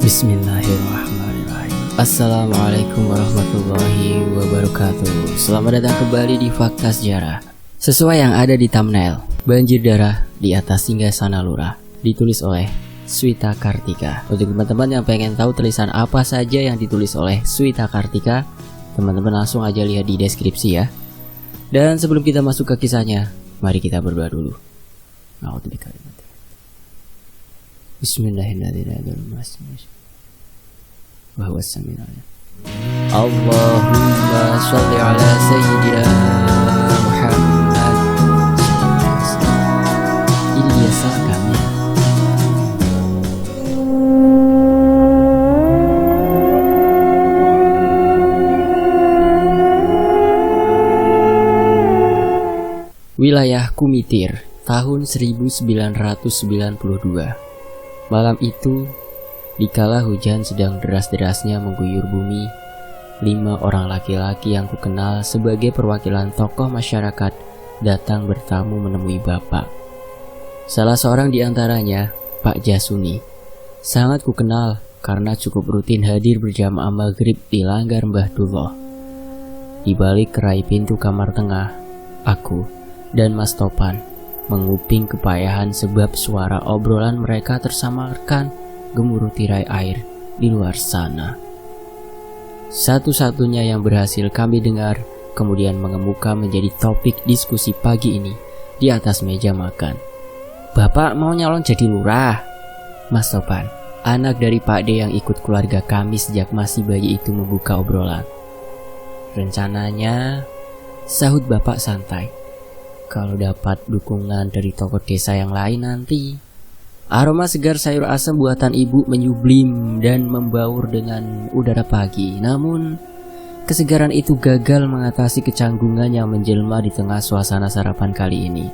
Bismillahirrahmanirrahim. Assalamualaikum warahmatullahi wabarakatuh. Selamat datang kembali di Fakta Sejarah. Sesuai yang ada di thumbnail, banjir darah di atas Singgasana Lurah, ditulis oleh Swita Kartika. Untuk teman-teman yang pengen tahu tulisan apa saja yang ditulis oleh Swita Kartika, teman-teman langsung aja lihat di deskripsi ya. Dan sebelum kita masuk ke kisahnya, mari kita berdoa dulu. Bismillahirrahmanirrahim. Allahumma sholli ala sayyidina Muhammad. Ini dia salamnya. Wilayah Kumitir, tahun 1992. Malam itu, dikala hujan sedang deras-derasnya mengguyur bumi, 5 orang laki-laki yang kukenal sebagai perwakilan tokoh masyarakat datang bertamu menemui Bapak. Salah seorang di antaranya, Pak Jasuni, sangat kukenal karena cukup rutin hadir berjamaah maghrib di langgar Mbah Dullah. Di balik kerai pintu kamar tengah, aku dan Mas Topan menguping kepayahan sebab suara obrolan mereka tersamarkan gemuruh tirai air di luar sana. Satu-satunya yang berhasil kami dengar kemudian mengemuka menjadi topik diskusi pagi ini di atas meja makan. Bapak mau nyalon jadi lurah? Mas Topan, anak dari Pak D yang ikut keluarga kami sejak masih bayi itu membuka obrolan. Rencananya, sahut Bapak santai, kalau dapat dukungan dari tokoh desa yang lain nanti. Aroma segar sayur asam buatan ibu menyublim dan membaur dengan udara pagi. Namun, kesegaran itu gagal mengatasi kecanggungan yang menjelma di tengah suasana sarapan kali ini.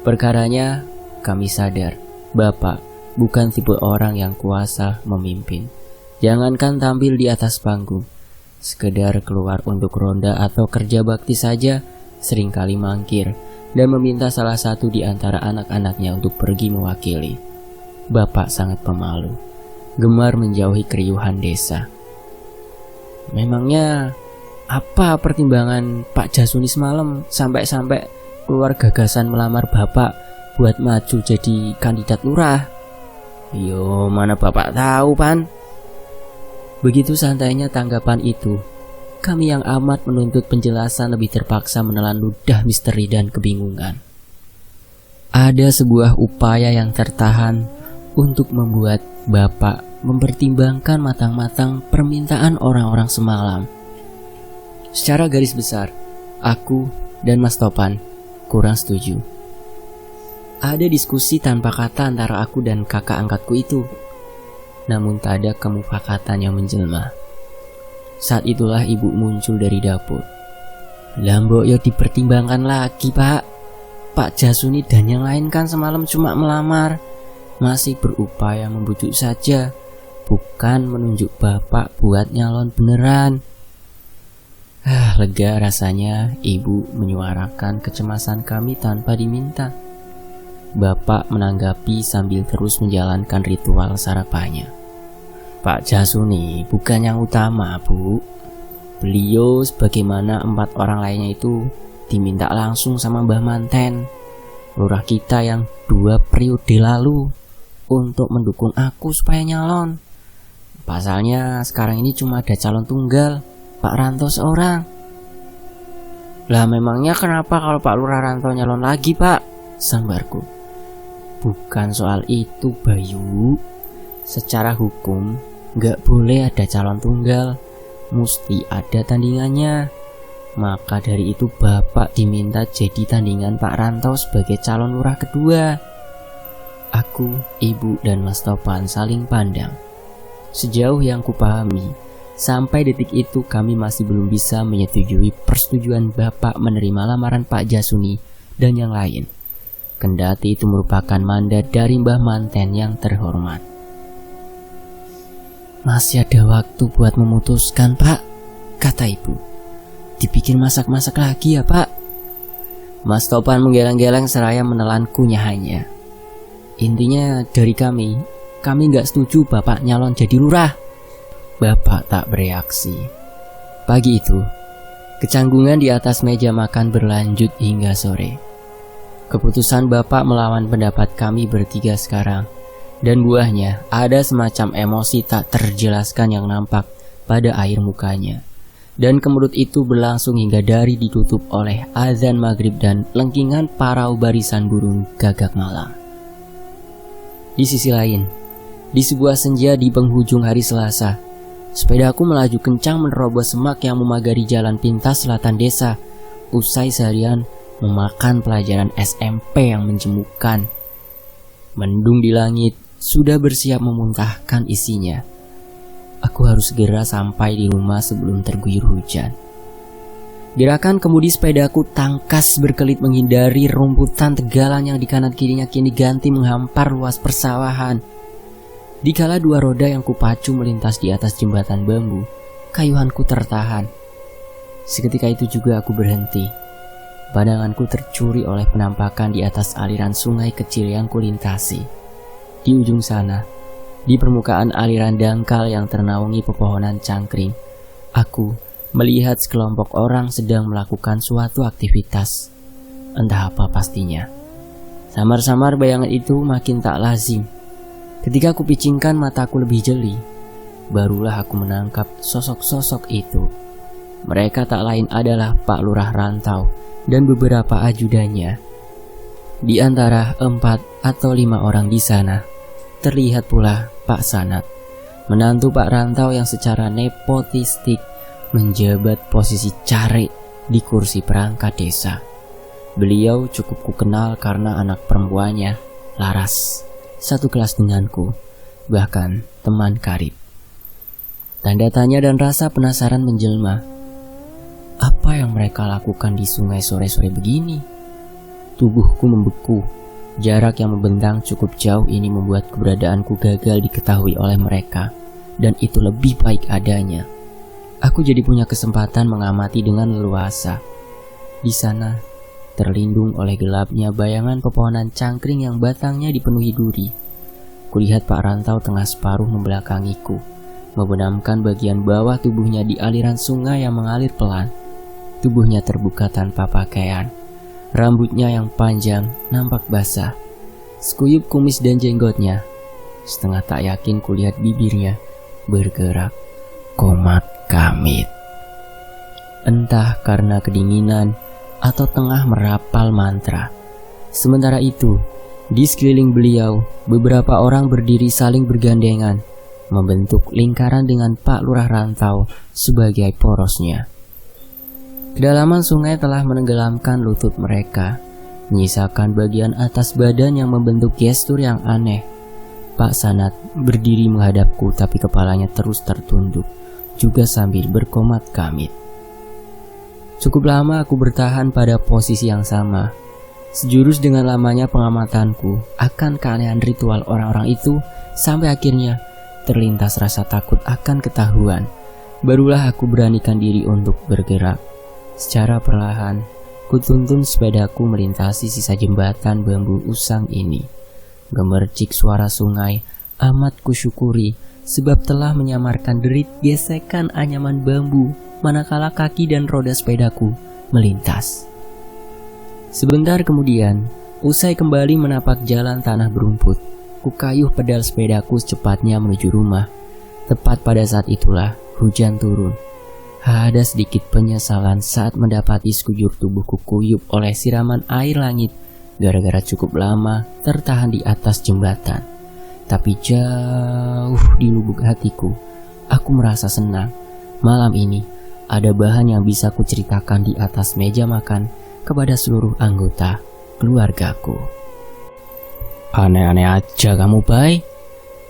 Perkaranya, kami sadar, Bapak bukan tipe orang yang kuasa memimpin. Jangankan tampil di atas panggung, sekedar keluar untuk ronda atau kerja bakti saja seringkali mangkir dan meminta salah satu di antara anak-anaknya untuk pergi mewakili. Bapak sangat pemalu, gemar menjauhi keriuhan desa. Memangnya apa pertimbangan Pak Jasuni semalam sampai keluar gagasan melamar Bapak buat maju jadi kandidat lurah? Yo, mana Bapak tahu, Pan? Begitu santainya tanggapan itu, kami yang amat menuntut penjelasan lebih terpaksa menelan ludah misteri dan kebingungan. Ada sebuah upaya yang tertahan untuk membuat Bapak mempertimbangkan matang-matang permintaan orang-orang semalam. Secara garis besar, aku dan Mas Topan kurang setuju. Ada diskusi tanpa kata antara aku dan kakak angkatku itu, namun tak ada kemufakatan yang menjelma. Saat itulah ibu muncul dari dapur. Lambo yo dipertimbangkan lagi, Pak. Pak Jasuni dan yang lain kan semalam cuma melamar, masih berupaya membujuk saja, bukan menunjuk Bapak buat nyalon beneran. Lega rasanya ibu menyuarakan kecemasan kami tanpa diminta. Bapak menanggapi sambil terus menjalankan ritual sarapannya. Pak Jasuni bukan yang utama, Bu. Beliau sebagaimana 4 orang lainnya itu diminta langsung sama Mbah Manten, lurah kita yang 2 periode lalu, untuk mendukung aku supaya nyalon. Pasalnya sekarang ini cuma ada calon tunggal, Pak Ranto seorang. Lah memangnya kenapa kalau Pak Lurah Ranto nyalon lagi, Pak? Sambarku. Bukan soal itu, Bayu. Secara hukum gak boleh ada calon tunggal, mesti ada tandingannya. Maka dari itu Bapak diminta jadi tandingan Pak Ranto sebagai calon lurah kedua. Aku, Ibu, dan Mas Topan saling pandang. Sejauh yang kupahami, sampai detik itu kami masih belum bisa menyetujui persetujuan Bapak menerima lamaran Pak Jasuni dan yang lain, kendati itu merupakan mandat dari Mbah Manten yang terhormat. Masih ada waktu buat memutuskan, Pak, kata ibu. Dipikir masak-masak lagi ya, Pak. Mas Topan menggeleng-geleng seraya menelan kunyahannya. Intinya dari kami, kami nggak setuju Bapak nyalon jadi lurah. Bapak tak bereaksi. Pagi itu, kecanggungan di atas meja makan berlanjut hingga sore. Keputusan Bapak melawan pendapat kami bertiga sekarang, dan buahnya ada semacam emosi tak terjelaskan yang nampak pada air mukanya. Dan kemelut itu berlangsung hingga dari ditutup oleh azan maghrib dan lengkingan parau barisan burung gagak malam. Di sisi lain, di sebuah senja di penghujung hari Selasa, sepedaku melaju kencang menerobos semak yang memagari jalan pintas selatan desa, usai seharian memakan pelajaran SMP yang menjemukan. Mendung di langit sudah bersiap memuntahkan isinya. Aku harus segera sampai di rumah sebelum terguyur hujan. Gerakan kemudi sepedaku tangkas berkelit menghindari rumputan tegalan yang di kanan kirinya kini ganti menghampar luas persawahan. Dikala dua roda yang kupacu melintas di atas jembatan bambu, kayuhanku tertahan. Seketika itu juga aku berhenti. Pandanganku tercuri oleh penampakan di atas aliran sungai kecil yang kulintasi. Di ujung sana, di permukaan aliran dangkal yang ternaungi pepohonan cangkring, aku melihat sekelompok orang sedang melakukan suatu aktivitas. Entah apa pastinya. Samar-samar bayangan itu makin tak lazim. Ketika aku picingkan mataku lebih jeli, barulah aku menangkap sosok-sosok itu. Mereka tak lain adalah Pak Lurah Rantau dan beberapa ajudannya. Di antara 4 atau 5 orang di sana, terlihat pula Pak Sanat, menantu Pak Rantau yang secara nepotistik menjabat posisi carik di kursi perangkat desa. Beliau cukup kukenal karena anak perempuannya, Laras, satu kelas denganku, bahkan teman karib. Tanda tanya dan rasa penasaran menjelma. Apa yang mereka lakukan di sungai sore-sore begini? Tubuhku membeku. Jarak yang membentang cukup jauh ini membuat keberadaanku gagal diketahui oleh mereka, dan itu lebih baik adanya. Aku jadi punya kesempatan mengamati dengan leluasa. Di sana, terlindung oleh gelapnya bayangan pepohonan cangkring yang batangnya dipenuhi duri. Kulihat Pak Rantau tengah separuh membelakangiku, membenamkan bagian bawah tubuhnya di aliran sungai yang mengalir pelan. Tubuhnya terbuka tanpa pakaian. Rambutnya yang panjang nampak basah. Sekuyup kumis dan jenggotnya. Setengah tak yakin kulihat bibirnya bergerak. Komat kamit. Entah karena kedinginan atau tengah merapal mantra. Sementara itu, di sekeliling beliau, beberapa orang berdiri saling bergandengan, membentuk lingkaran dengan Pak Lurah Rantau sebagai porosnya. Kedalaman sungai telah menenggelamkan lutut mereka, menyisakan bagian atas badan yang membentuk gestur yang aneh. Pak Sanat berdiri menghadapku tapi kepalanya terus tertunduk, juga sambil berkomat kamit. Cukup lama aku bertahan pada posisi yang sama, sejurus dengan lamanya pengamatanku akan keanehan ritual orang-orang itu, sampai akhirnya terlintas rasa takut akan ketahuan. Barulah aku beranikan diri untuk bergerak. Secara perlahan, kutuntun sepedaku melintasi sisa jembatan bambu usang ini. Gemercik suara sungai amat kusyukuri, sebab telah menyamarkan derit gesekan anyaman bambu manakala kaki dan roda sepedaku melintas. Sebentar kemudian, usai kembali menapak jalan tanah berumput, kukayuh pedal sepedaku secepatnya menuju rumah. Tepat pada saat itulah hujan turun. Ada sedikit penyesalan saat mendapati sekujur tubuhku kuyup oleh siraman air langit gara-gara cukup lama tertahan di atas jembatan. Tapi jauh di lubuk hatiku, aku merasa senang. Malam ini ada bahan yang bisa kuceritakan di atas meja makan kepada seluruh anggota keluargaku. Aneh-aneh aja kamu, Bay.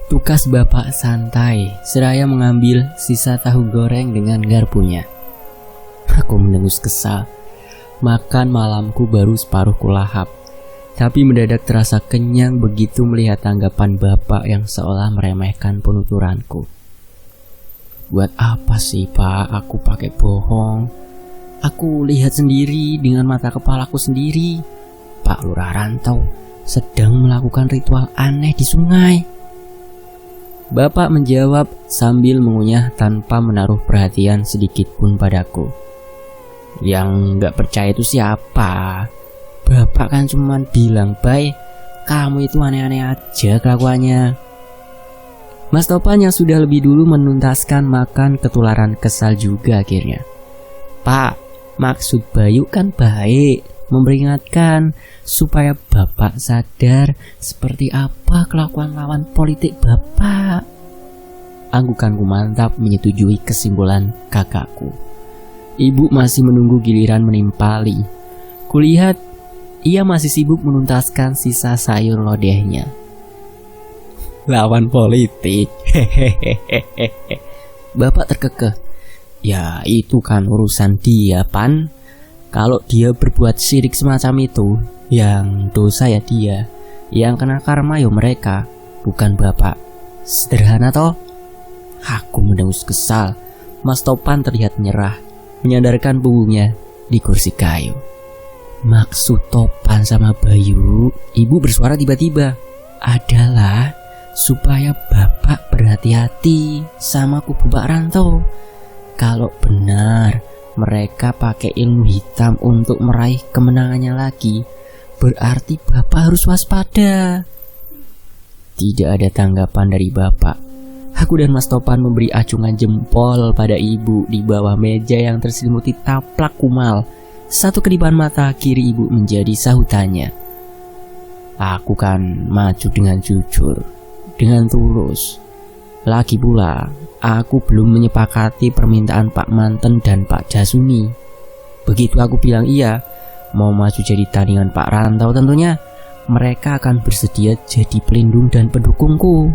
Tukas bapak santai seraya mengambil sisa tahu goreng dengan garpunya. Aku mendengus kesal. Makan malamku baru separuh kulahap, tapi mendadak terasa kenyang begitu melihat tanggapan bapak yang seolah meremehkan penuturanku. Buat apa sih Pak aku pakai bohong? Aku lihat sendiri dengan mata kepalaku sendiri. Pak Lurah Rantau sedang melakukan ritual aneh di sungai. Bapak menjawab sambil mengunyah tanpa menaruh perhatian sedikit pun padaku. Yang gak percaya itu siapa? Bapak kan cuma bilang, "Bay, kamu itu aneh-aneh aja kelakuannya." Mas Topan yang sudah lebih dulu menuntaskan makan ketularan kesal juga akhirnya. "Pak, maksud Bayu kan baik, memperingatkan supaya Bapak sadar seperti apa kelakuan lawan politik Bapak." Anggukanku mantap menyetujui kesimpulan kakakku. Ibu masih menunggu giliran menimpali. Kulihat ia masih sibuk menuntaskan sisa sayur lodehnya. Lawan politik. Bapak terkekeh. "Ya itu kan urusan dia, Pan. Kalau dia berbuat syirik semacam itu, yang dosa ya dia, yang kena karma ya mereka, bukan Bapak. Sederhana toh?" Aku mendengus kesal. Mas Topan terlihat menyerah, menyandarkan punggungnya di kursi kayu. "Maksud Topan sama Bayu," ibu bersuara tiba-tiba, "adalah supaya Bapak berhati-hati sama kubu Pak Ranto. Kalau benar mereka pakai ilmu hitam untuk meraih kemenangannya lagi, berarti Bapak harus waspada." Tidak ada tanggapan dari Bapak. Aku dan Mas Topan memberi acungan jempol pada ibu di bawah meja yang terselimuti taplak kumal. Satu kedipan mata kiri ibu menjadi sahutannya. Aku kan maju dengan jujur, dengan tulus. Lagi pula, aku belum menyepakati permintaan Pak Manten dan Pak Jasuni. Begitu aku bilang iya, mau maju jadi tandingan Pak Rantau tentunya, mereka akan bersedia jadi pelindung dan pendukungku.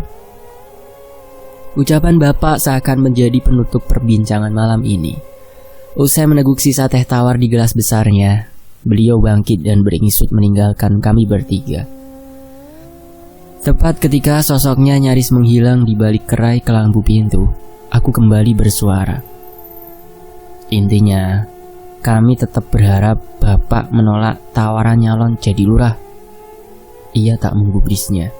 Ucapan Bapak seakan menjadi penutup perbincangan malam ini. Usai meneguk sisa teh tawar di gelas besarnya, beliau bangkit dan beringisut meninggalkan kami bertiga. Tepat ketika sosoknya nyaris menghilang di balik kerai kelambu pintu, aku kembali bersuara. Intinya, kami tetap berharap Bapak menolak tawaran nyalon jadi lurah. Ia tak menggubrisnya.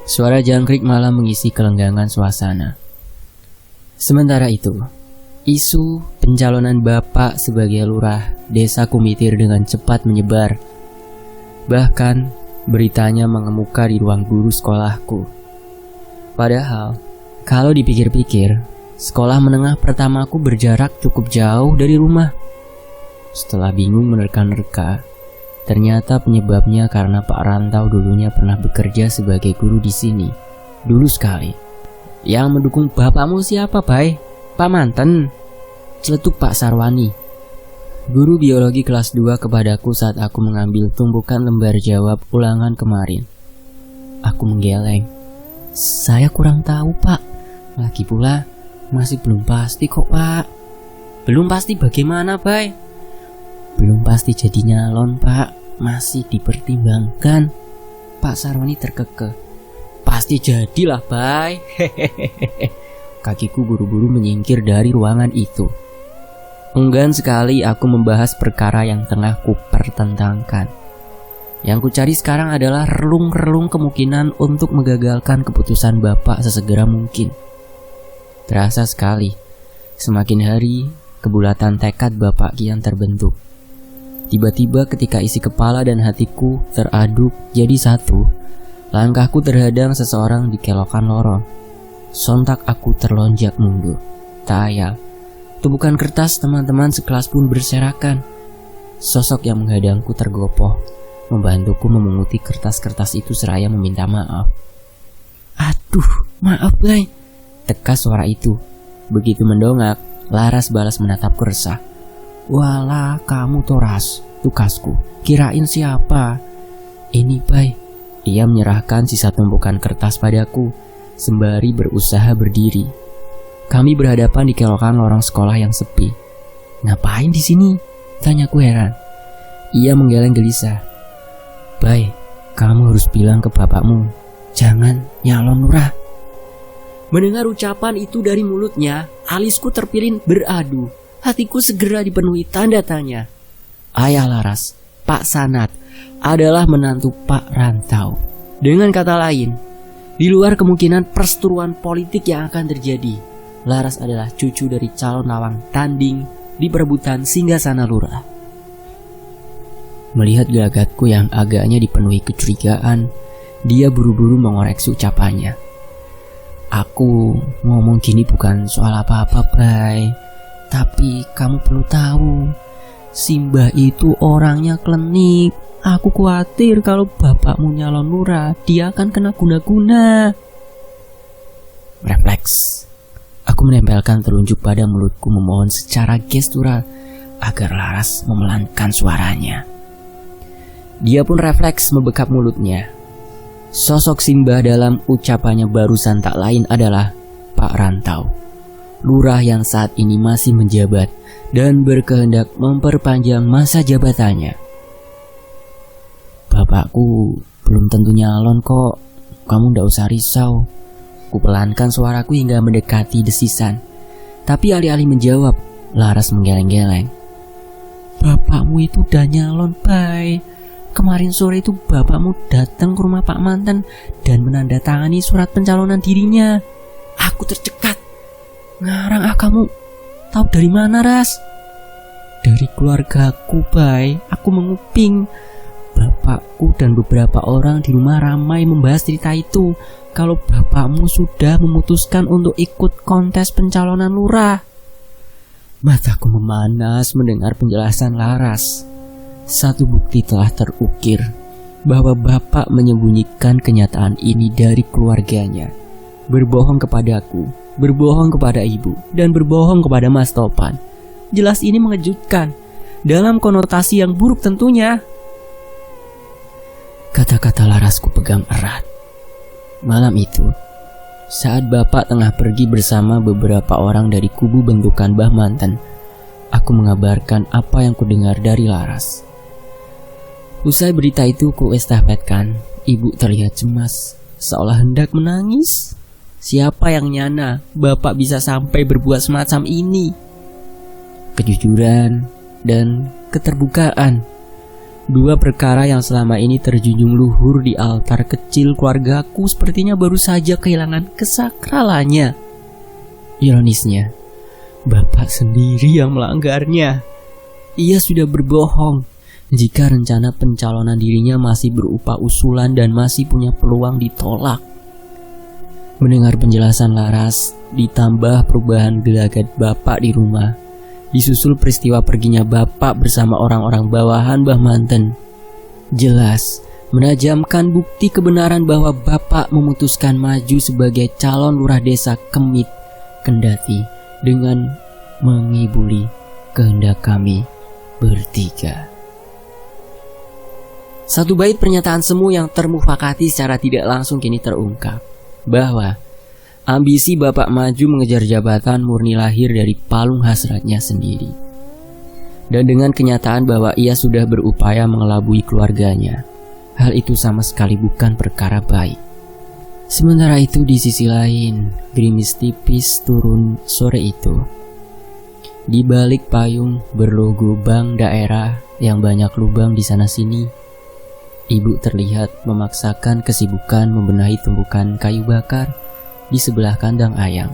Suara jangkrik malam mengisi kelenggangan suasana. Sementara itu, isu pencalonan Bapak sebagai lurah desa Kumitir dengan cepat menyebar. Bahkan, beritanya mengemuka di ruang guru sekolahku. Padahal, kalau dipikir-pikir, sekolah menengah pertamaku berjarak cukup jauh dari rumah. Setelah bingung menerka-nerka, ternyata penyebabnya karena Pak Rantau dulunya pernah bekerja sebagai guru di sini. Dulu sekali. Yang mendukung bapakmu siapa, Bay? Pak Manten? Celetuk Pak Sarwani. Guru biologi kelas 2 kepadaku saat aku mengambil tumpukan lembar jawab ulangan kemarin. Aku menggeleng. Saya kurang tahu, Pak. Lagi pula, masih belum pasti kok, Pak. Belum pasti bagaimana, Bay? Belum pasti jadi nyalon, Pak. Masih dipertimbangkan. Pak Sarwani terkekeh. Pasti jadilah, Bay. Kakiku buru-buru menyingkir dari ruangan itu. Enggan sekali aku membahas perkara yang tengah kupertentangkan. Yang kucari sekarang adalah relung-relung kemungkinan untuk menggagalkan keputusan Bapak sesegera mungkin. Terasa sekali, semakin hari kebulatan tekad Bapak kian terbentuk. Tiba-tiba ketika isi kepala dan hatiku teraduk jadi satu, langkahku terhadang seseorang di kelokan lorong. Sontak aku terlonjak mundur. Tak ayal, tumpukan kertas teman-teman sekelas pun berserakan. Sosok yang menghadangku tergopoh, membantuku memunguti kertas-kertas itu seraya meminta maaf. Aduh, maaf, Bay. Tekas suara itu. Begitu mendongak, Laras balas menatapku resah. Walah, kamu Toras, tukasku. Kirain siapa? Ini, Bay. Ia menyerahkan sisa tumpukan kertas padaku, sembari berusaha berdiri. Kami berhadapan di kelokan lorong sekolah yang sepi. Ngapain di sini? Tanyaku heran. Ia menggeleng gelisah. Bay, kamu harus bilang ke bapakmu, jangan nyalon lurah. Mendengar ucapan itu dari mulutnya, alisku terpilin beradu. Hatiku segera dipenuhi tanda tanya. Ayah Laras, Pak Sanat, adalah menantu Pak Rantau. Dengan kata lain, Di luar kemungkinan perseteruan politik yang akan terjadi, Laras adalah cucu dari calon lawang tanding di perebutan singgasana lurah. Melihat gelagatku yang agaknya dipenuhi kecurigaan, dia buru-buru mengoreksi ucapannya. Aku ngomong gini bukan soal apa-apa, Bay. Tapi kamu perlu tahu, Simbah itu orangnya klinik. Aku khawatir kalau bapakmu nyalon lurah, dia akan kena guna-guna. Refleks. Aku menempelkan telunjuk pada mulutku memohon secara gestural agar Laras memelankan suaranya. Dia pun refleks membekap mulutnya. Sosok Simbah dalam ucapannya barusan tak lain adalah Pak Rantau, lurah yang saat ini masih menjabat dan berkehendak memperpanjang masa jabatannya. Bapakku belum tentu nyalon kok, kamu ndak usah risau. Kupelankan suaraku hingga mendekati desisan. Tapi alih-alih menjawab, Laras menggeleng-geleng. Bapakmu itu udah nyalon, Bay. Kemarin sore itu bapakmu datang ke rumah Pak Manten dan menandatangani surat pencalonan dirinya. Aku tercekat. Ngarang kamu tahu dari mana, Ras? Dari keluargaku, Bay. Aku menguping. Bapakku dan beberapa orang di rumah ramai membahas cerita itu, kalau bapakmu sudah memutuskan untuk ikut kontes pencalonan lurah. Mataku memanas mendengar penjelasan Laras. Satu bukti telah terukir bahwa bapak menyembunyikan kenyataan ini dari keluarganya. Berbohong kepadaku, berbohong kepada ibu, dan berbohong kepada Mas Topan. Jelas ini mengejutkan, dalam konotasi yang buruk tentunya. Kata-kata Larasku pegang erat. Malam itu, saat bapak tengah pergi bersama beberapa orang dari kubu bentukan Mbah Manten, aku mengabarkan apa yang kudengar dari Laras. Usai berita itu kuestafetkan, ibu terlihat cemas, seolah hendak menangis. Siapa yang nyana bapak bisa sampai berbuat semacam ini? Kejujuran dan keterbukaan, dua perkara yang selama ini terjunjung luhur di altar kecil keluargaku, sepertinya baru saja kehilangan kesakralannya. Ironisnya, bapak sendiri yang melanggarnya. Ia sudah berbohong jika rencana pencalonan dirinya masih berupa usulan dan masih punya peluang ditolak. Mendengar penjelasan Laras, ditambah perubahan gelagat bapak di rumah, disusul peristiwa perginya bapak bersama orang-orang bawahan Mbah Manten, jelas menajamkan bukti kebenaran bahwa bapak memutuskan maju sebagai calon lurah desa Kemit, kendati dengan mengibuli kehendak kami bertiga. Satu bait pernyataan semu yang termufakati secara tidak langsung kini terungkap, bahwa ambisi bapak maju mengejar jabatan murni lahir dari palung hasratnya sendiri. Dan dengan kenyataan bahwa ia sudah berupaya mengelabui keluarganya, hal itu sama sekali bukan perkara baik. Sementara itu di sisi lain, gerimis tipis turun sore itu. Di balik payung berlogo bank daerah yang banyak lubang di sana-sini, ibu terlihat memaksakan kesibukan membenahi tumpukan kayu bakar di sebelah kandang ayam.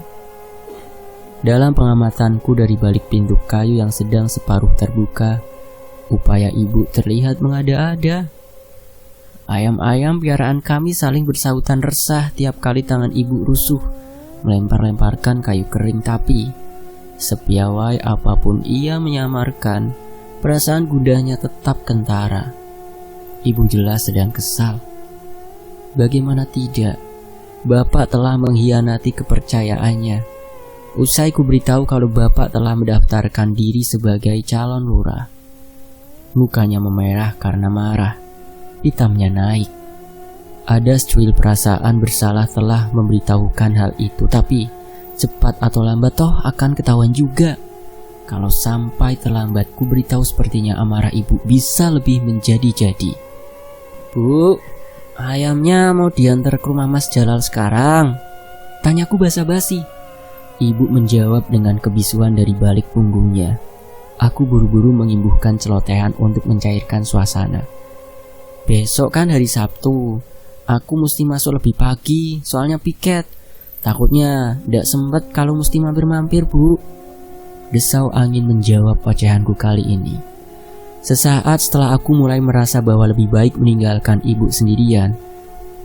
Dalam pengamatanku dari balik pintu kayu yang sedang separuh terbuka, upaya ibu terlihat mengada-ada. Ayam-ayam piaraan kami saling bersautan resah tiap kali tangan ibu rusuh melempar-lemparkan kayu kering, tapi sepiawai apapun ia menyamarkan, perasaan gundahnya tetap kentara. Ibu jelas sedang kesal. Bagaimana tidak? Bapak telah mengkhianati kepercayaannya. Usai ku beritahu kalau bapak telah mendaftarkan diri sebagai calon lurah, mukanya memerah karena marah, hitamnya naik. Ada secuil perasaan bersalah telah memberitahukan hal itu, tapi cepat atau lambat toh akan ketahuan juga. Kalau sampai terlambat ku beritahu, sepertinya amarah ibu bisa lebih menjadi-jadi. Bu, ayamnya mau diantar ke rumah Mas Jalal sekarang? Tanyaku basa-basi. Ibu menjawab dengan kebisuan dari balik punggungnya. Aku buru-buru mengimbuhkan celotehan untuk mencairkan suasana. Besok kan hari Sabtu, Aku mesti masuk lebih pagi, soalnya piket. Takutnya ndak sempet kalau mesti mampir-mampir, Bu. Desau angin menjawab ocehanku kali ini. Sesaat setelah aku mulai merasa bahwa lebih baik meninggalkan ibu sendirian,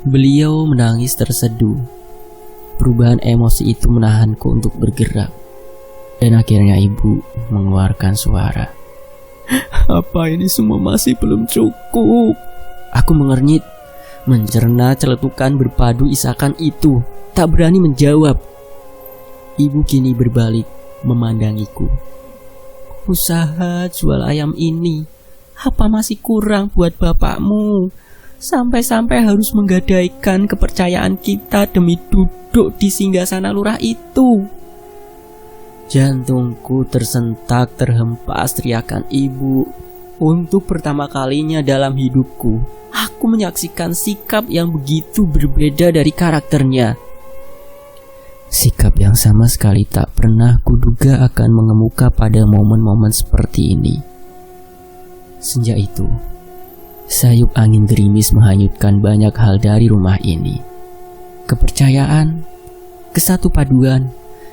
beliau menangis terseduh. Perubahan emosi itu menahanku untuk bergerak. Dan akhirnya ibu mengeluarkan suara. Apa ini semua masih belum cukup? Aku mengernyit, mencerna celetukan berpadu isakan itu, tak berani menjawab. Ibu kini berbalik memandangiku. Usaha jual ayam ini, apa masih kurang buat bapakmu? Sampai-sampai harus menggadaikan kepercayaan kita demi duduk di singgasana lurah itu. Jantungku tersentak terhempas teriakan ibu. Untuk pertama kalinya dalam hidupku, aku menyaksikan sikap yang begitu berbeda dari karakternya. Sikap yang sama sekali tak pernah kuduga akan mengemuka pada momen-momen seperti ini. Sejak itu, sayup angin gerimis menghanyutkan banyak hal dari rumah ini. Kepercayaan, kesatupaduan,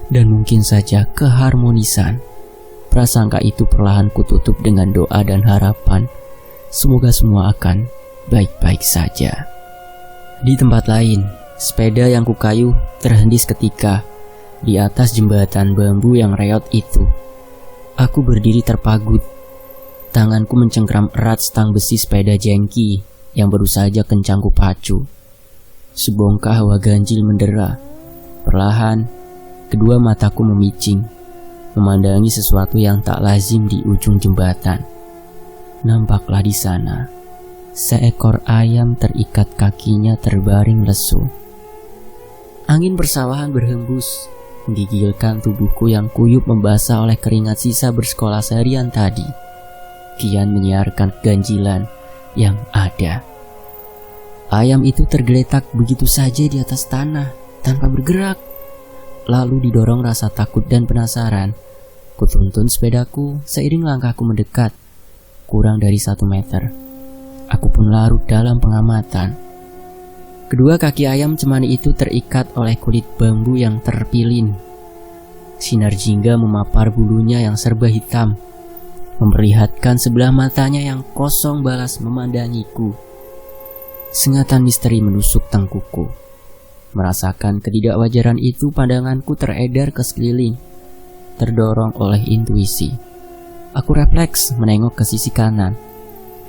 dan mungkin saja keharmonisan. Prasangka itu perlahan kututup dengan doa dan harapan. Semoga semua akan baik-baik saja. Di tempat lain, sepeda yang kukayuh terhenti seketika di atas jembatan bambu yang reot itu. Aku berdiri terpagut. Tanganku mencengkram erat stang besi sepeda jengki yang baru saja kencang kupacu. Sebongkah hawa ganjil mendera. Perlahan, kedua mataku memicing, memandangi sesuatu yang tak lazim di ujung jembatan. Nampaklah di sana, seekor ayam terikat kakinya terbaring lesu. Angin persawahan berhembus, menggigilkan tubuhku yang kuyup membasah oleh keringat sisa bersekolah seharian tadi. Kian menyiarkan keganjilan yang ada. Ayam itu tergeletak begitu saja di atas tanah, tanpa bergerak. Lalu didorong rasa takut dan penasaran, kutuntun sepedaku seiring langkahku mendekat. Kurang dari 1 meter, aku pun larut dalam pengamatan. Kedua kaki ayam cemani itu terikat oleh kulit bambu yang terpilin. Sinar jingga memapar bulunya yang serba hitam, memperlihatkan sebelah matanya yang kosong balas memandangiku. Sengatan misteri menusuk tengkukku. Merasakan ketidakwajaran itu, pandanganku teredar ke sekeliling, terdorong oleh intuisi. Aku refleks menengok ke sisi kanan,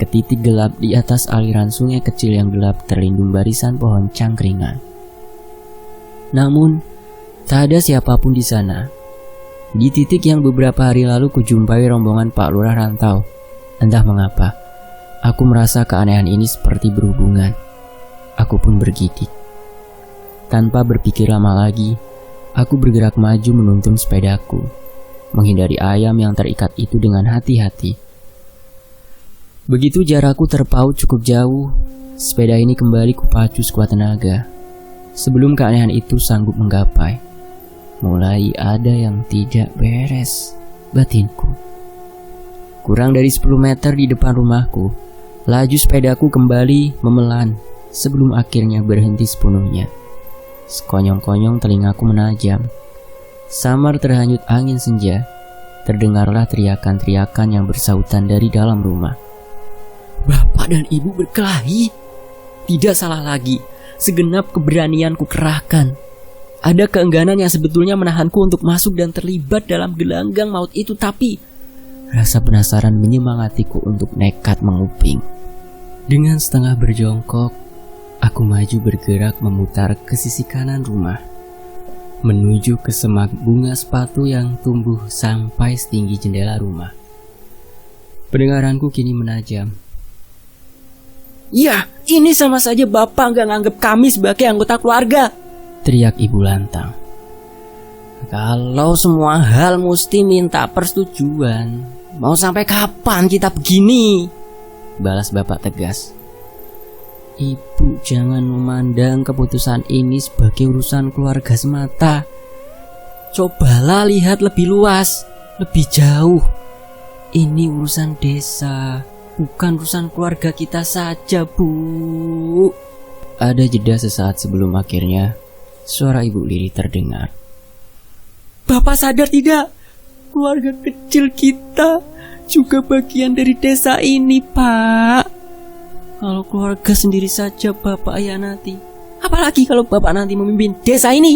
ke titik gelap di atas aliran sungai kecil yang gelap terlindung barisan pohon cangkringan. Namun, tak ada siapapun di sana. Di titik yang beberapa hari lalu kujumpai rombongan Pak Lurah Rantau. Entah mengapa, aku merasa keanehan ini seperti berhubungan. Aku pun bergidik. Tanpa berpikir lama lagi, aku bergerak maju menuntun sepedaku, menghindari ayam yang terikat itu dengan hati-hati. Begitu jarakku terpaut cukup jauh, sepeda ini kembali kupacu sekuat tenaga. Sebelum keanehan itu sanggup menggapai, mulai ada yang tidak beres, batinku. Kurang dari 10 meter di depan rumahku, laju sepedaku kembali memelan sebelum akhirnya berhenti sepenuhnya. Sekonyong-konyong telingaku menajam. Samar terhanyut angin senja, terdengarlah teriakan-teriakan yang bersautan dari dalam rumah. Bapak dan ibu berkelahi? Tidak salah lagi, segenap keberanian ku kerahkan. Ada keengganan yang sebetulnya menahanku untuk masuk dan terlibat dalam gelanggang maut itu, tapi rasa penasaran menyemangatiku untuk nekat menguping. Dengan setengah berjongkok, aku maju bergerak memutar ke sisi kanan rumah, menuju ke semak bunga sepatu yang tumbuh sampai setinggi jendela rumah. Pendengaranku kini menajam. Ya, ini sama saja Bapak nggak nganggap kami sebagai anggota keluarga, teriak ibu lantang. Kalau semua hal mesti minta persetujuan, mau sampai kapan kita begini? Balas bapak tegas. Ibu jangan memandang keputusan ini sebagai urusan keluarga semata. Cobalah lihat lebih luas, lebih jauh. Ini urusan desa, bukan urusan keluarga kita saja, Bu. Ada jeda sesaat sebelum akhirnya suara Ibu Lili terdengar. Bapak sadar tidak? Keluarga kecil kita juga bagian dari desa ini, Pak. Kalau keluarga sendiri saja Bapak hianati, apalagi kalau Bapak nanti memimpin desa ini.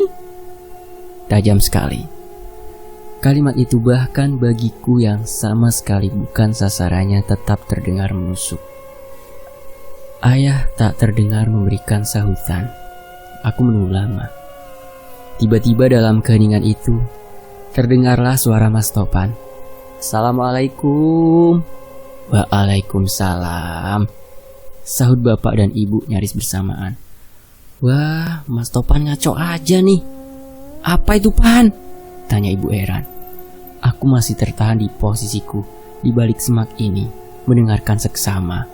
Tajam sekali. Kalimat itu bahkan bagiku yang sama sekali bukan sasarannya tetap terdengar menusuk. Ayah tak terdengar memberikan sahutan. Aku menunggu lama. Tiba-tiba dalam keheningan itu terdengarlah suara Mas Topan. Assalamualaikum. Waalaikumsalam, sahut bapak dan ibu nyaris bersamaan. Wah, Mas Topan ngaco aja nih. Apa itu, Pan? Tanya ibu heran. Aku masih tertahan di posisiku di balik semak ini, mendengarkan seksama.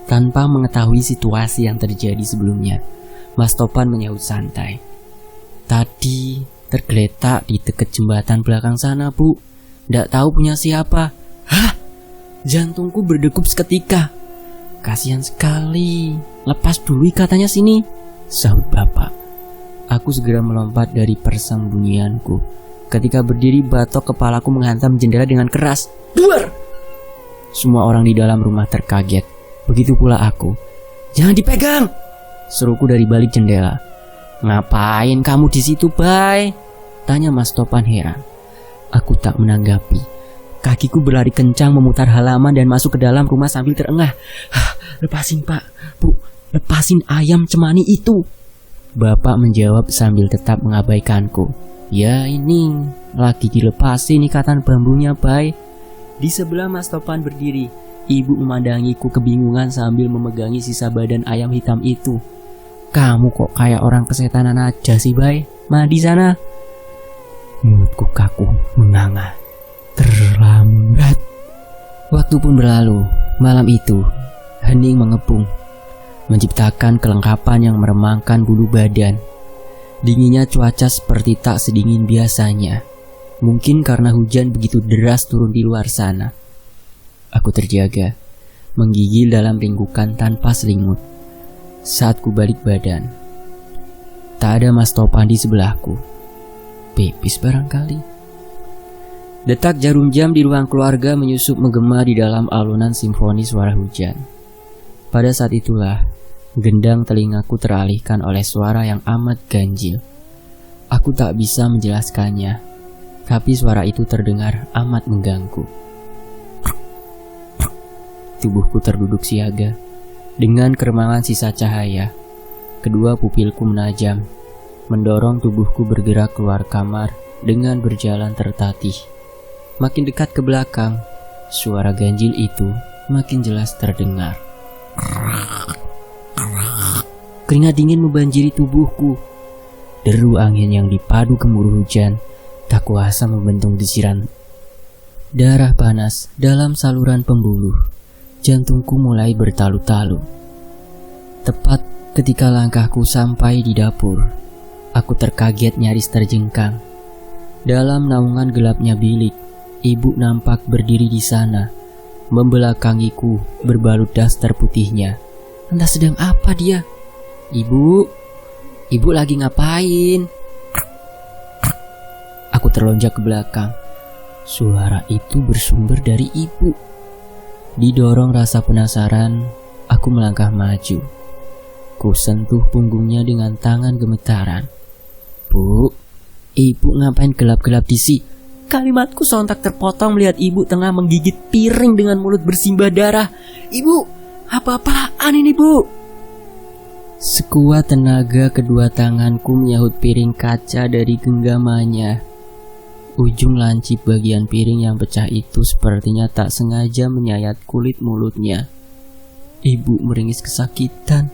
Tanpa mengetahui situasi yang terjadi sebelumnya, Mas Topan menyahut santai. Tadi tergeletak di dekat jembatan belakang sana, Bu. Nggak tahu punya siapa. Hah? Jantungku berdegup seketika. Kasihan sekali. Lepas dulu ikatanya sini, sahut bapak. Aku segera melompat dari persembunyianku. Ketika berdiri, batok kepalaku menghantam jendela dengan keras. Duar! Semua orang di dalam rumah terkaget. Begitu pula aku. Jangan dipegang! Seruku dari balik jendela. Ngapain kamu di situ, Bay? Tanya Mas Topan heran. Aku tak menanggapi. Kakiku berlari kencang memutar halaman dan masuk ke dalam rumah sambil terengah. Lepasin, Pak. Bu, lepasin ayam cemani itu. Bapak menjawab sambil tetap mengabaikanku. Ya ini, lagi dilepasin ikatan bambunya, Bay. Di sebelah Mas Topan berdiri. Ibu memandangiku kebingungan sambil memegangi sisa badan ayam hitam itu. Kamu kok kayak orang kesetanan aja sih, Bay? Mandi sana. Mulutku kaku, menganga. Terlambat. Waktu pun berlalu. Malam itu, hening mengepung, menciptakan kelengkapan yang meremangkan bulu badan. Dinginnya cuaca seperti tak sedingin biasanya. Mungkin karena hujan begitu deras turun di luar sana. Aku terjaga, menggigil dalam ringgukan tanpa selimut. Saat ku balik badan, tak ada Mas Topan di sebelahku. Pipis barangkali. Detak jarum jam di ruang keluarga menyusup menggema di dalam alunan simfoni suara hujan. Pada saat itulah gendang telingaku teralihkan oleh suara yang amat ganjil. Aku tak bisa menjelaskannya, tapi suara itu terdengar amat mengganggu. Tubuhku terduduk siaga, dengan keremangan sisa cahaya. Kedua pupilku menajam, mendorong tubuhku bergerak keluar kamar dengan berjalan tertatih. Makin dekat ke belakang, suara ganjil itu makin jelas terdengar. Keringat dingin membanjiri tubuhku. Deru angin yang dipadu gemuruh hujan tak kuasa membendung desiran. Darah panas dalam saluran pembuluh. Jantungku mulai bertalu-talu. Tepat ketika langkahku sampai di dapur, aku terkaget nyaris terjengkang. Dalam naungan gelapnya bilik, ibu nampak berdiri di sana, membelakangiku berbalut daster putihnya. Entah sedang apa dia. Ibu lagi ngapain? Aku terlonjak ke belakang. Suara itu bersumber dari ibu. Didorong rasa penasaran, aku melangkah maju. Ku sentuh punggungnya dengan tangan gemetaran. Bu, ibu ngapain gelap-gelap di sini? Kalimatku sontak terpotong melihat ibu tengah menggigit piring dengan mulut bersimbah darah. Ibu, apa-apaan ini, Bu? Sekuat tenaga kedua tanganku menyahut piring kaca dari genggamannya. Ujung lancip bagian piring yang pecah itu sepertinya tak sengaja menyayat kulit mulutnya. Ibu meringis kesakitan.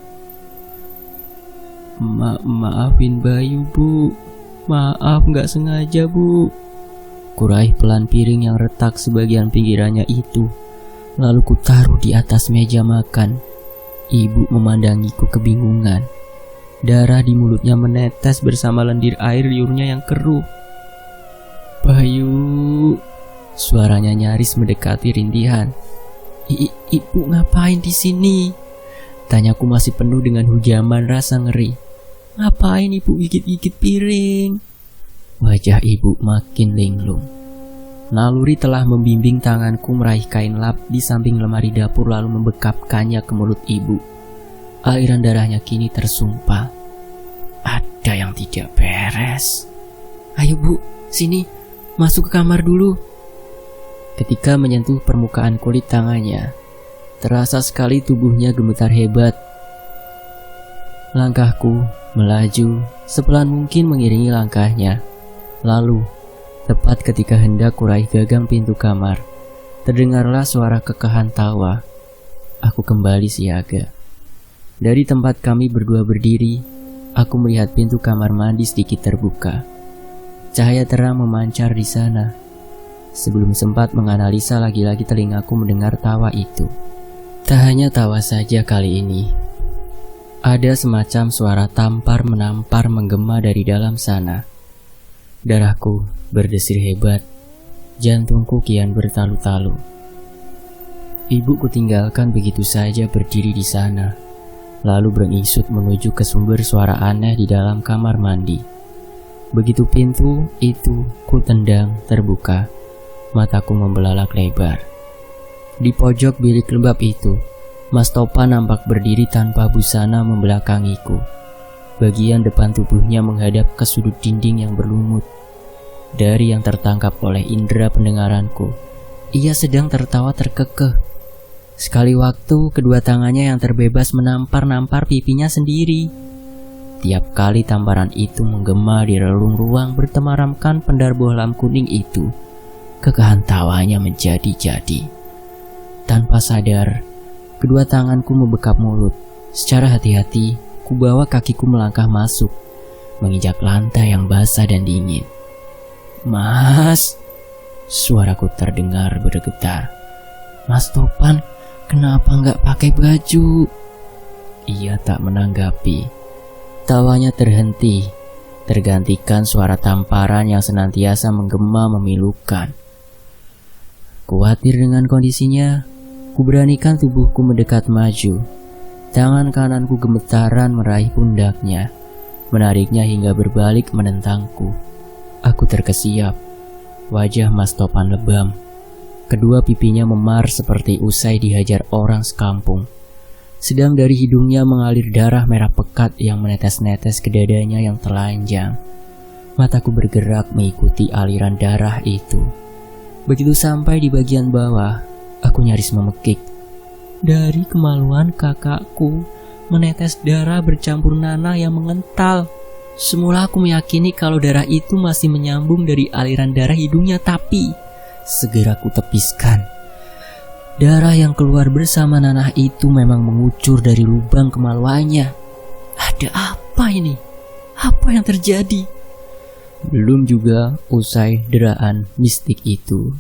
Maafin Bayu, Bu. Maaf, gak sengaja, Bu. Kuraih pelan piring yang retak sebagian pinggirannya itu, lalu kutaruh di atas meja makan. Ibu memandangiku kebingungan. Darah di mulutnya menetes bersama lendir air liurnya yang keruh. Bayu, suaranya nyaris mendekati rintihan. Ibu ngapain di sini? Tanyaku masih penuh dengan hujaman rasa ngeri. Ngapain ibu gigit-gigit piring? Wajah ibu makin linglung. Naluri telah membimbing tanganku meraih kain lap di samping lemari dapur lalu membekapkannya ke mulut ibu. Aliran darahnya kini tersumpal. Ada yang tidak beres. Ayo bu, sini, masuk ke kamar dulu. Ketika menyentuh permukaan kulit tangannya, terasa sekali tubuhnya gemetar hebat. Langkahku melaju sepelan mungkin mengiringi langkahnya. Lalu, tepat ketika hendak kuraih gagang pintu kamar, terdengarlah suara kekahan tawa. Aku kembali siaga. Dari tempat kami berdua berdiri, aku melihat pintu kamar mandi sedikit terbuka. Cahaya terang memancar di sana. Sebelum sempat menganalisa lagi-lagi telingaku mendengar tawa itu. Tak hanya tawa saja kali ini. Ada semacam suara tampar menampar menggema dari dalam sana. Darahku berdesir hebat. Jantungku kian bertalu-talu. Ibu kutinggalkan begitu saja berdiri di sana, lalu beringisut menuju ke sumber suara aneh di dalam kamar mandi. Begitu pintu itu kutendang terbuka, mataku membelalak lebar. Di pojok bilik lembab itu, Mas Topa nampak berdiri tanpa busana membelakangiku. Bagian depan tubuhnya menghadap ke sudut dinding yang berlumut. Dari yang tertangkap oleh indera pendengaranku, ia sedang tertawa terkekeh. Sekali waktu, kedua tangannya yang terbebas menampar-nampar pipinya sendiri. Tiap kali tamparan itu menggema di relung ruang bertemaramkan pendar bohlam kuning itu, kekahan tawanya menjadi-jadi. Tanpa sadar, kedua tanganku membekap mulut. Secara hati-hati, kubawa kakiku melangkah masuk, menginjak lantai yang basah dan dingin. Mas, suaraku terdengar bergetar. Mas Topan, kenapa nggak pakai baju? Ia tak menanggapi. Tawanya terhenti, tergantikan suara tamparan yang senantiasa menggema memilukan. Khawatir dengan kondisinya, kuberanikan tubuhku mendekat maju. Tangan kananku gemetaran meraih pundaknya, menariknya hingga berbalik menentangku. Aku terkesiap. Wajah Mas Topan lebam. Kedua pipinya memar seperti usai dihajar orang sekampung. Sedang dari hidungnya mengalir darah merah pekat yang menetes-netes ke dadanya yang telanjang. Mataku bergerak mengikuti aliran darah itu. Begitu sampai di bagian bawah, aku nyaris memekik. Dari kemaluan kakakku, menetes darah bercampur nanah yang mengental. Semula aku meyakini kalau darah itu masih menyambung dari aliran darah hidungnya, tapi segera ku tepiskan. Darah yang keluar bersama nanah itu memang mengucur dari lubang kemaluannya. Ada apa ini? Apa yang terjadi? Belum juga usai deraan mistik itu,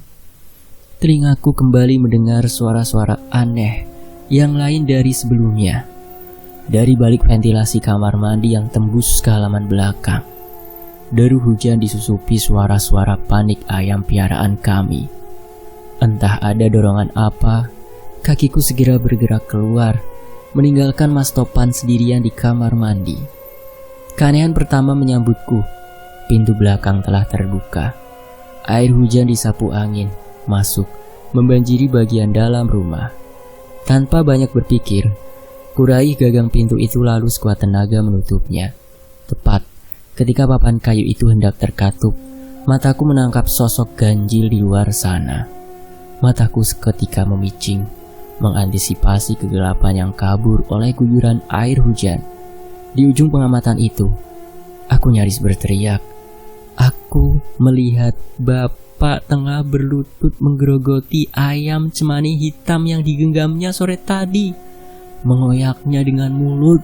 telingaku kembali mendengar suara-suara aneh yang lain dari sebelumnya. Dari balik ventilasi kamar mandi yang tembus ke halaman belakang, deru hujan disusupi suara-suara panik ayam piaraan kami. Entah ada dorongan apa, kakiku segera bergerak keluar, meninggalkan Mas Topan sendirian di kamar mandi. Keanehan pertama menyambutku. Pintu belakang telah terbuka. Air hujan disapu angin masuk, membanjiri bagian dalam rumah. Tanpa banyak berpikir, kuraih gagang pintu itu lalu sekuat tenaga menutupnya. Tepat ketika papan kayu itu hendak terkatup, mataku menangkap sosok ganjil di luar sana. Mataku seketika memicing, mengantisipasi kegelapan yang kabur oleh guyuran air hujan. Di ujung pengamatan itu, aku nyaris berteriak. Aku melihat Bapak tengah berlutut menggerogoti ayam cemani hitam yang digenggamnya sore tadi. Mengoyaknya dengan mulut.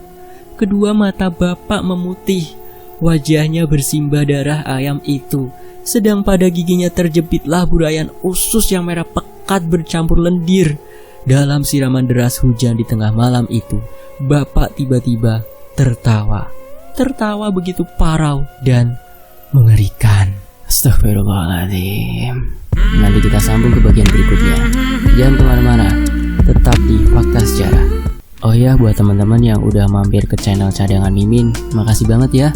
Kedua mata Bapak memutih. Wajahnya bersimbah darah ayam itu. Sedang pada giginya terjepitlah burayan usus yang merah pekat bercampur lendir. Dalam siraman deras hujan di tengah malam itu, Bapak tiba-tiba tertawa. Tertawa begitu parau dan mengerikan. Astagfirullahaladzim. Nanti kita sambung ke bagian berikutnya. Jangan kemana-mana, tetap di Fakta Sejarah. Oh ya, buat teman-teman yang udah mampir ke channel Cadangan Mimin, makasih banget ya.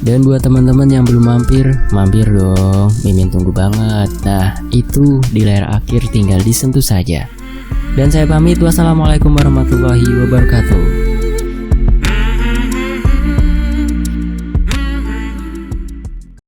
Dan buat teman-teman yang belum mampir, mampir dong, Mimin tunggu banget. Nah, itu di layar akhir tinggal disentuh saja. Dan saya pamit, wassalamualaikum warahmatullahi wabarakatuh.